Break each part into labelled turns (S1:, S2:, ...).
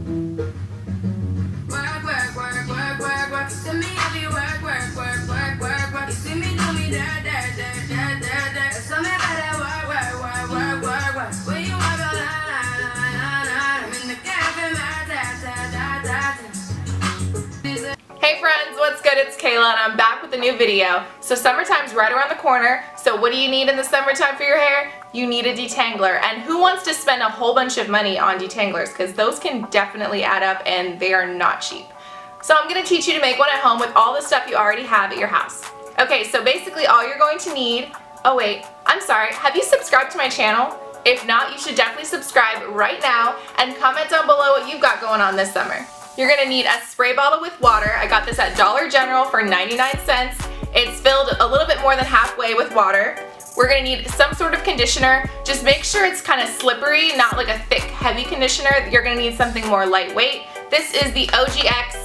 S1: Work, work, work, work, work, work. You see me heavy work, work, work, work, work, work. You see me do me dirt, dirt, dirt, dirt, dirt, dirt. So me better work, work, work, work, work, work. When you walk on, la, la, la, la, la. I'm in the cafe, my da, da, da, da.
S2: Hey friends, what's good? It's Kayla and I'm back with a new video. So summertime's right around the corner. So what do you need in the summertime for your hair? You need a detangler. And who wants to spend a whole bunch of money on detanglers? Because those can definitely add up and they are not cheap. So I'm going to teach you to make one at home with all the stuff you already have at your house. Okay, so basically all you're going to need, oh wait, I'm sorry, have you subscribed to my channel? If not, you should definitely subscribe right now and comment down below what you've got going on this summer. You're going to need a spray bottle with water. I got this at Dollar General for 99 cents. It's filled a little bit more than halfway with water. We're going to need some sort of conditioner. Just make sure it's kind of slippery, not like a thick, heavy conditioner. You're going to need something more lightweight. This is the OGX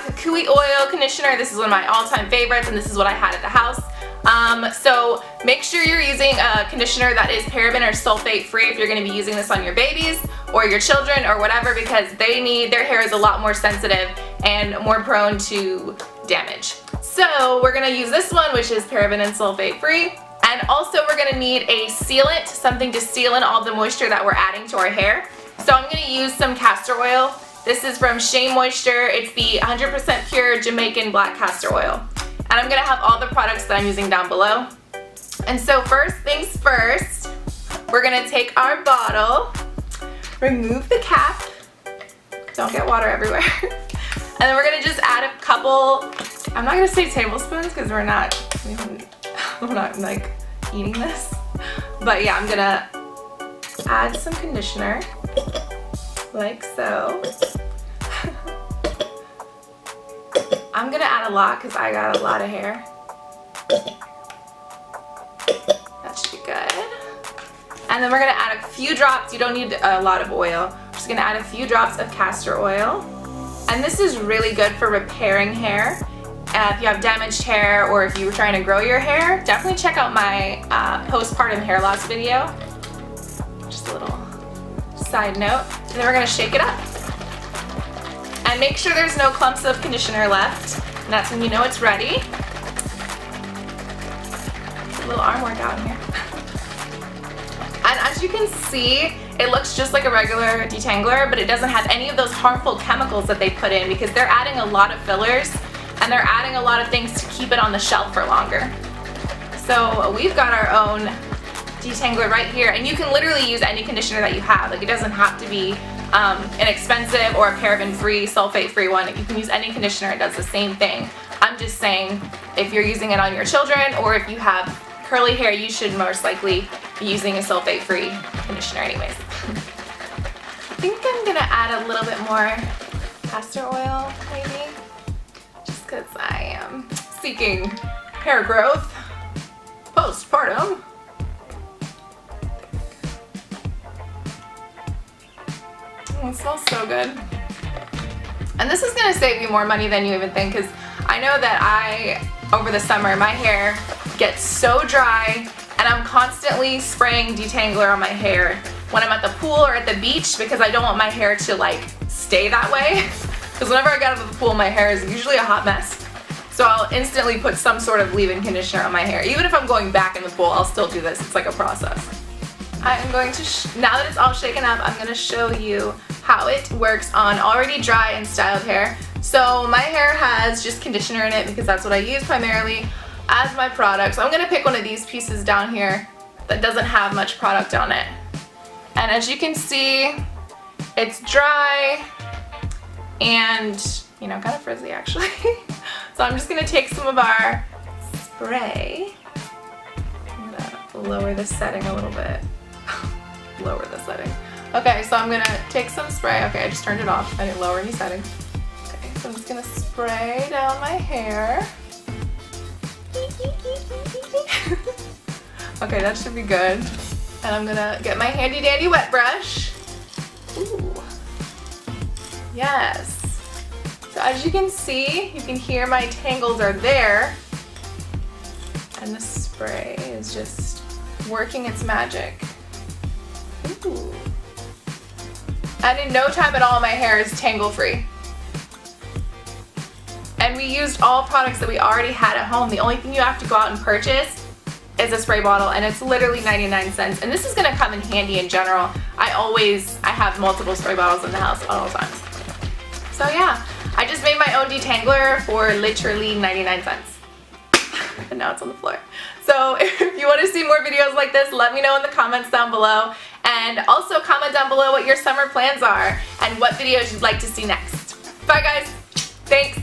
S2: Kukui Oil Conditioner. This is one of my all-time favorites, and this is what I had at the house. So make sure you're using a conditioner that is paraben or sulfate free if you're going to be using this on your babies or your children or whatever, because their hair is a lot more sensitive and more prone to damage. So we're going to use this one, which is paraben and sulfate free. And also we're going to need a sealant, something to seal in all the moisture that we're adding to our hair. So I'm going to use some castor oil. This is from Shea Moisture. It's the 100% pure Jamaican black castor oil. And I'm going to have all the products that I'm using down below. And so first things first, we're going to take our bottle, remove the cap, don't get water everywhere, and then we're going to just add a couple, I'm not going to say tablespoons because we're not like eating this, but yeah, I'm going to add some conditioner, like so. I'm gonna add a lot because I got a lot of hair. That should be good. And then we're gonna add a few drops. You don't need a lot of oil. I'm just gonna add a few drops of castor oil. And this is really good for repairing hair. If you have damaged hair or if you were trying to grow your hair, definitely check out my postpartum hair loss video. Just a little side note. And then we're gonna shake it up. And make sure there's no clumps of conditioner left. And that's when you know it's ready. A little arm workout in here. And as you can see, it looks just like a regular detangler, but it doesn't have any of those harmful chemicals that they put in because they're adding a lot of fillers and they're adding a lot of things to keep it on the shelf for longer. So we've got our own detangler right here, and you can literally use any conditioner that you have. Like, it doesn't have to be an expensive or a paraben-free, sulfate-free one. You can use any conditioner, it does the same thing. I'm just saying if you're using it on your children or if you have curly hair, you should most likely be using a sulfate-free conditioner anyways. I think I'm gonna add a little bit more castor oil, maybe, just because I am seeking hair growth postpartum. It smells so good. And this is going to save you more money than you even think, because I know that over the summer, my hair gets so dry and I'm constantly spraying detangler on my hair when I'm at the pool or at the beach because I don't want my hair to like stay that way. Because whenever I get out of the pool, my hair is usually a hot mess. So I'll instantly put some sort of leave-in conditioner on my hair. Even if I'm going back in the pool, I'll still do this. It's like a process. I'm going to, now that it's all shaken up, I'm going to show you how it works on already dry and styled hair. So my hair has just conditioner in it because that's what I use primarily as my product. So I'm going to pick one of these pieces down here that doesn't have much product on it. And as you can see, it's dry and, you know, kind of frizzy actually. So I'm just going to take some of our spray. I'm going to lower the setting a little bit. Lower the setting. Okay, so I'm gonna take some spray. Okay, I just turned it off. I didn't lower any settings. Okay, so I'm just gonna spray down my hair. Okay, that should be good. And I'm gonna get my handy dandy wet brush. Ooh. Yes. So as you can see, you can hear my tangles are there. And the spray is just working its magic. Ooh. And in no time at all, my hair is tangle free. And we used all products that we already had at home. The only thing you have to go out and purchase is a spray bottle, and it's literally 99 cents. And this is gonna come in handy in general. I have multiple spray bottles in the house at all times. So yeah, I just made my own detangler for literally 99 cents. And now it's on the floor. So if you want to see more videos like this, let me know in the comments down below. And also comment down below what your summer plans are and what videos you'd like to see next. Bye guys, thanks.